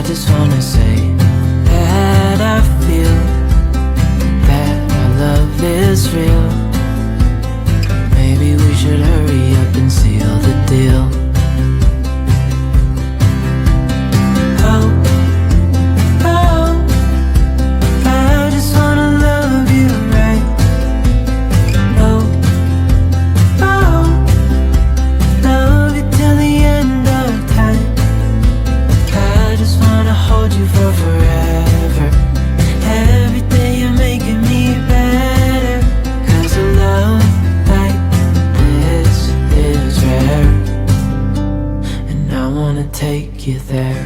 just wanna say that I feel that our love is real. Maybe we should hurry up and seal the deal. Oh, oh, I just wanna love you right. Oh, oh, love you till the end of time. I just wanna hold you for forever. Every day you're making me better. 'Cause a love like this is rare, and I wanna take you there.